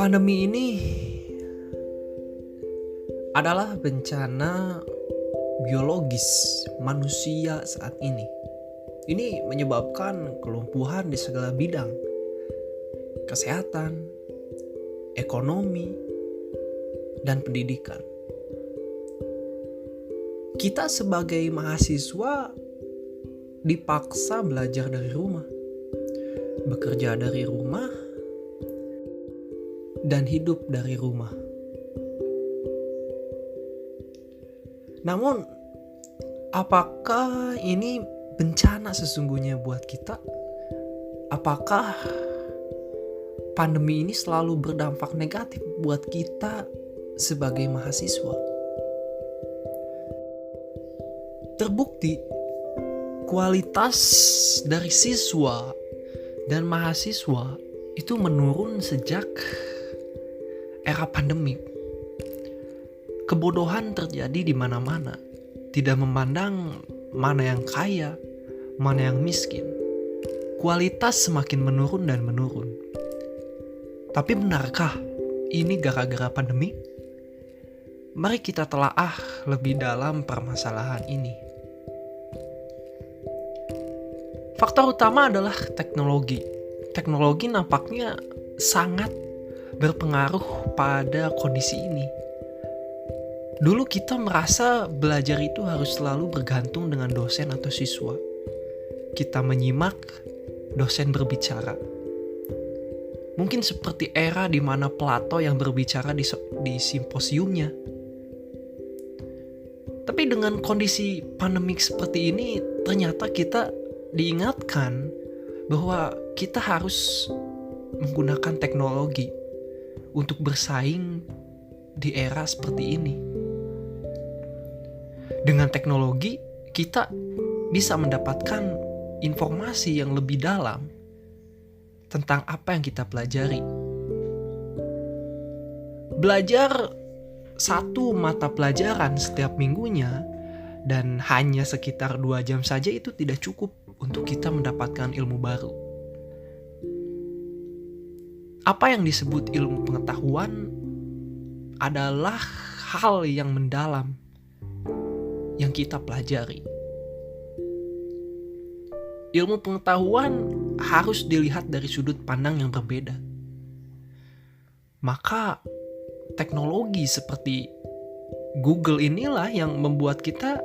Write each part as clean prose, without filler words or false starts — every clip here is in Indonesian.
Pandemi ini adalah bencana biologis manusia saat ini. Ini menyebabkan kelumpuhan di segala bidang, kesehatan, ekonomi, dan pendidikan. Kita sebagai mahasiswa dipaksa belajar dari rumah, bekerja dari rumah, dan hidup dari rumah. Namun, apakah ini bencana sesungguhnya buat kita? Apakah pandemi ini selalu berdampak negatif buat kita sebagai mahasiswa? Terbukti, kualitas dari siswa dan mahasiswa itu menurun sejak era pandemi. Kebodohan terjadi di mana-mana, tidak memandang mana yang kaya, mana yang miskin. Kualitas semakin menurun dan menurun. Tapi benarkah ini gara-gara pandemi? Mari kita telaah lebih dalam permasalahan ini. Faktor utama adalah teknologi. Teknologi nampaknya sangat berpengaruh pada kondisi ini. Dulu kita merasa belajar itu harus selalu bergantung dengan dosen atau siswa. Kita menyimak dosen berbicara. Mungkin seperti era di mana Plato yang berbicara di simposiumnya. Tapi dengan kondisi pandemik seperti ini, ternyata kita diingatkan bahwa kita harus menggunakan teknologi untuk bersaing di era seperti ini. Dengan teknologi, kita bisa mendapatkan informasi yang lebih dalam tentang apa yang kita pelajari. Belajar satu mata pelajaran setiap minggunya dan hanya sekitar 2 jam saja itu tidak cukup untuk kita mendapatkan ilmu baru. Apa yang disebut ilmu pengetahuan adalah hal yang mendalam yang kita pelajari. Ilmu pengetahuan harus dilihat dari sudut pandang yang berbeda. Maka teknologi seperti Google inilah yang membuat kita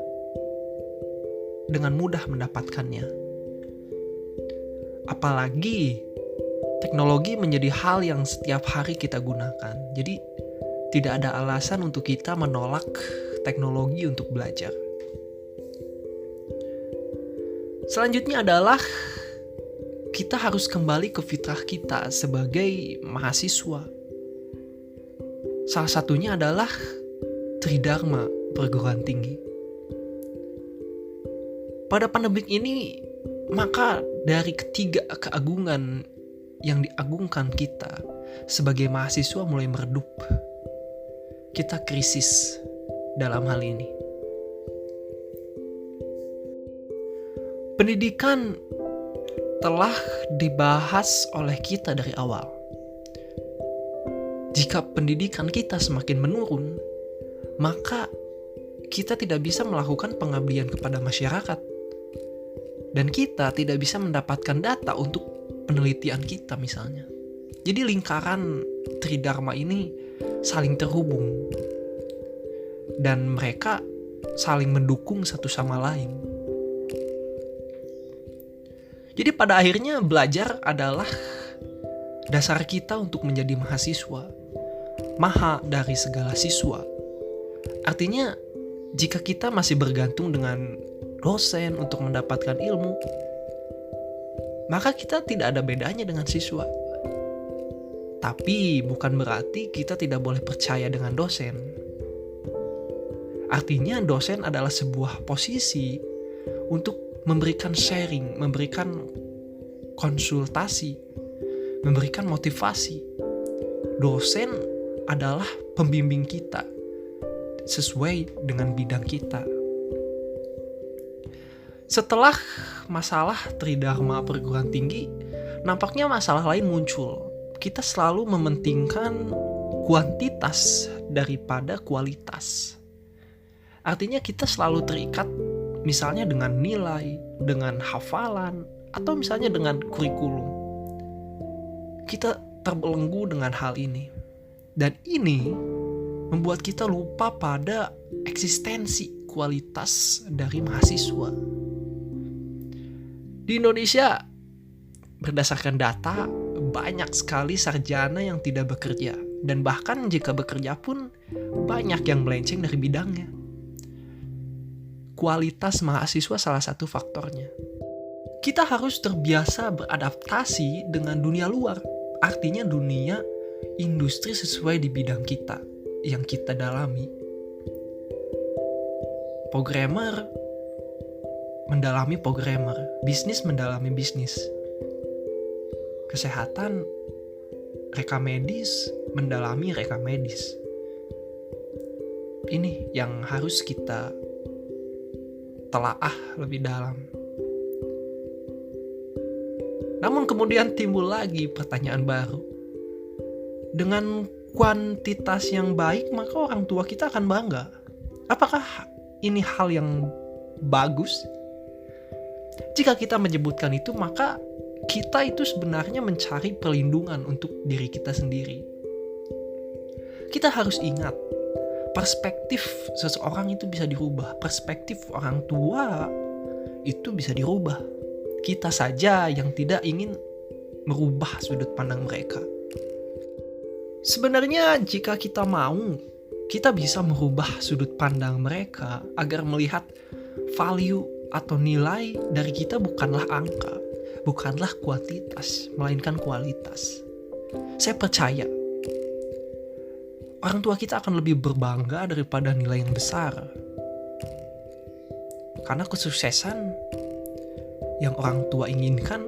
dengan mudah mendapatkannya. Apalagi teknologi menjadi hal yang setiap hari kita gunakan. Jadi tidak ada alasan untuk kita menolak teknologi untuk belajar. Selanjutnya adalah kita harus kembali ke fitrah kita sebagai mahasiswa. Salah satunya adalah Tridharma perguruan tinggi. Pada pandemik ini, maka dari ketiga keagungan yang diagungkan kita sebagai mahasiswa mulai meredup. Kita krisis dalam hal ini. Pendidikan telah dibahas oleh kita dari awal. Jika pendidikan kita semakin menurun, maka kita tidak bisa melakukan pengabdian kepada masyarakat. Dan kita tidak bisa mendapatkan data untuk penelitian kita misalnya. Jadi lingkaran Tridharma ini saling terhubung. Dan mereka saling mendukung satu sama lain. Jadi pada akhirnya belajar adalah dasar kita untuk menjadi mahasiswa. Maha dari segala siswa. Artinya jika kita masih bergantung dengan dosen untuk mendapatkan ilmu, maka kita tidak ada bedanya dengan siswa. Tapi bukan berarti kita tidak boleh percaya dengan dosen. Artinya dosen adalah sebuah posisi untuk memberikan sharing, memberikan konsultasi, memberikan motivasi. Dosen adalah pembimbing kita sesuai dengan bidang kita. Setelah masalah Tridharma perguruan tinggi, nampaknya masalah lain muncul, kita selalu mementingkan kuantitas daripada kualitas. Artinya kita selalu terikat misalnya dengan nilai, dengan hafalan, atau misalnya dengan kurikulum. Kita terbelenggu dengan hal ini. Dan ini membuat kita lupa pada eksistensi kualitas dari mahasiswa. Di Indonesia, berdasarkan data, banyak sekali sarjana yang tidak bekerja. Dan bahkan jika bekerja pun, banyak yang melenceng dari bidangnya. Kualitas mahasiswa salah satu faktornya. Kita harus terbiasa beradaptasi dengan dunia luar. Artinya dunia industri sesuai di bidang kita yang kita dalami. Programmer mendalami programmer, bisnis mendalami bisnis. Kesehatan, reka medis mendalami reka medis. Ini yang harus kita telaah lebih dalam. Namun kemudian timbul lagi pertanyaan baru. Dengan kuantitas yang baik, maka orang tua kita akan bangga. Apakah ini hal yang bagus? Jika kita menyebutkan itu, maka kita itu sebenarnya mencari perlindungan untuk diri kita sendiri. Kita harus ingat, perspektif seseorang itu bisa dirubah. Perspektif orang tua itu bisa dirubah. Kita saja yang tidak ingin merubah sudut pandang mereka. Sebenarnya jika kita mau, kita bisa merubah sudut pandang mereka agar melihat value atau nilai dari kita bukanlah angka, bukanlah kuantitas, melainkan kualitas. Saya percaya orang tua kita akan lebih berbangga daripada nilai yang besar. Karena kesuksesan yang orang tua inginkan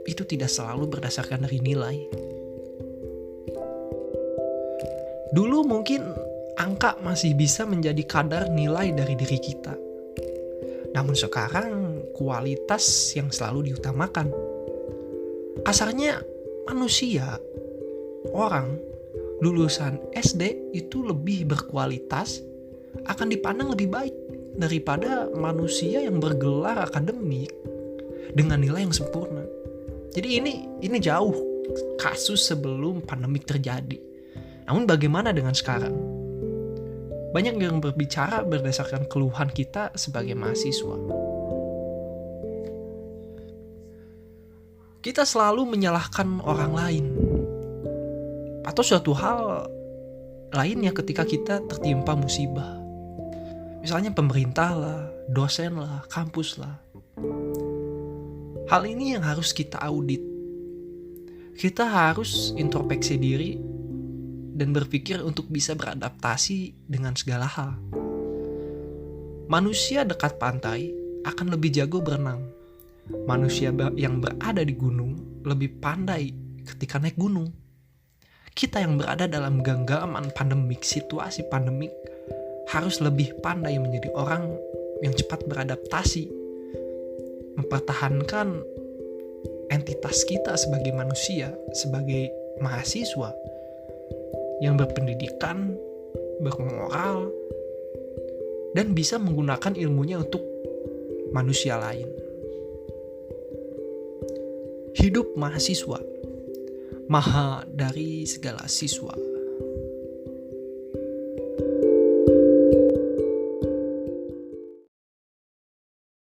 itu tidak selalu berdasarkan dari nilai. Dulu mungkin angka masih bisa menjadi kadar nilai dari diri kita. Namun sekarang kualitas yang selalu diutamakan. Kasarnya manusia, orang lulusan SD itu lebih berkualitas, akan dipandang lebih baik daripada manusia yang bergelar akademik dengan nilai yang sempurna. Jadi ini jauh kasus sebelum pandemik terjadi. Namun bagaimana dengan sekarang? Banyak yang berbicara berdasarkan keluhan kita sebagai mahasiswa. Kita selalu menyalahkan orang lain atau suatu hal lainnya ketika kita tertimpa musibah. Misalnya pemerintah lah, dosen lah, kampus lah. Hal ini yang harus kita audit. Kita harus introspeksi diri dan berpikir untuk bisa beradaptasi dengan segala hal. Manusia dekat pantai akan lebih jago berenang. Manusia yang berada di gunung lebih pandai ketika naik gunung. Kita yang berada dalam genggaman pandemik, situasi pandemik, harus lebih pandai menjadi orang yang cepat beradaptasi, mempertahankan entitas kita sebagai manusia, sebagai mahasiswa yang berpendidikan, bermoral, dan bisa menggunakan ilmunya untuk manusia lain. Hidup mahasiswa, maha dari segala siswa.